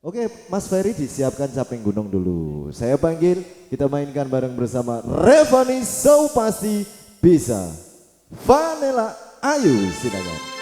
Oke, Mas Ferry disiapkan Caping Gunung dulu. Saya panggil, kita mainkan bareng bersama Revani So Pasti Bisa. Vanilla Ayu, silakan.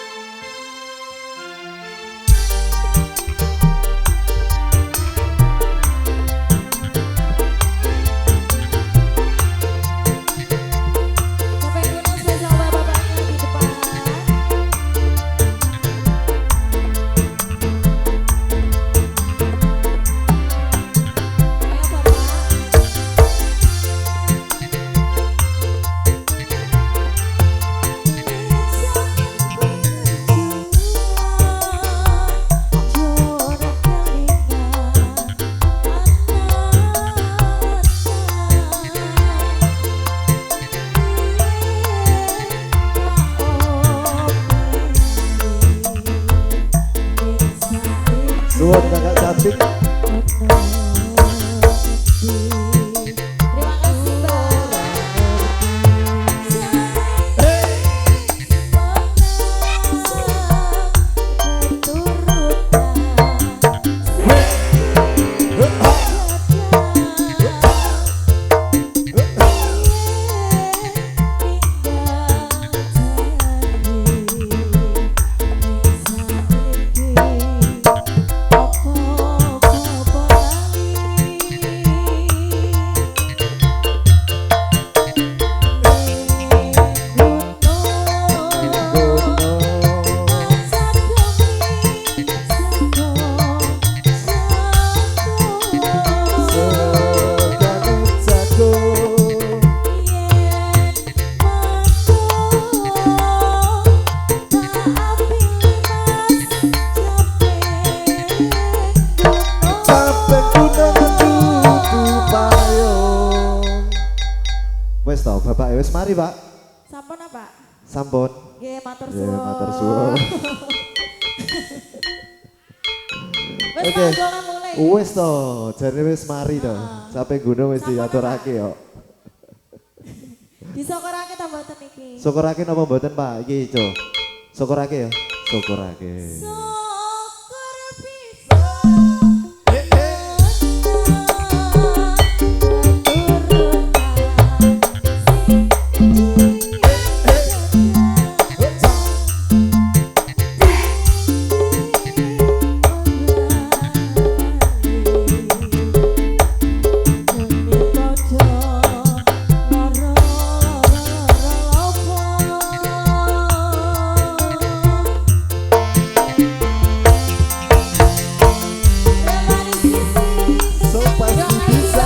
Suwon kakak cantik. Terima kasih Mbak. Wes tau Bapak wes mari Pak. Sampun apa? Sampun. Nggih, matur Ya, suwun. matur suwun. Wes Oke. tanggolan mulai. Wes to, jare wes mari to. Caping gunung wis diaturake yo. Disokorake ta mboten iki? Syukurake napa mboten Pak? Iki co. Syukurake ya. Syukurake. Syukur bisa. So pasti bisa.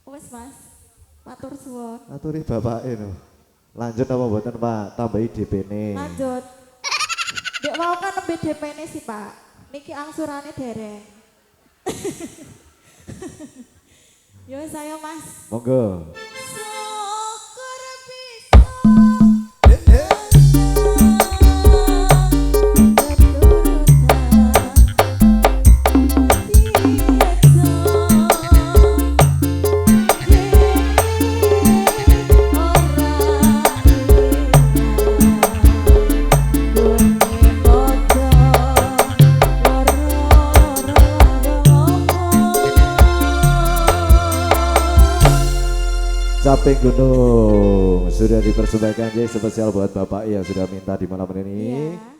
Wes Mas. Matur suwun. Aturi bapake no. Lanjut apa mboten Pak? Tambahi DP-ne. Lanjut. Dek mau kan nembe DP-ne sih Pak. Niki angsurannya dereng. Yo saya Mas. Monggo. Syukur bisa Caping Gunung sudah dipersembahkan jadi spesial buat Bapak yang sudah minta di malam ini. Iya.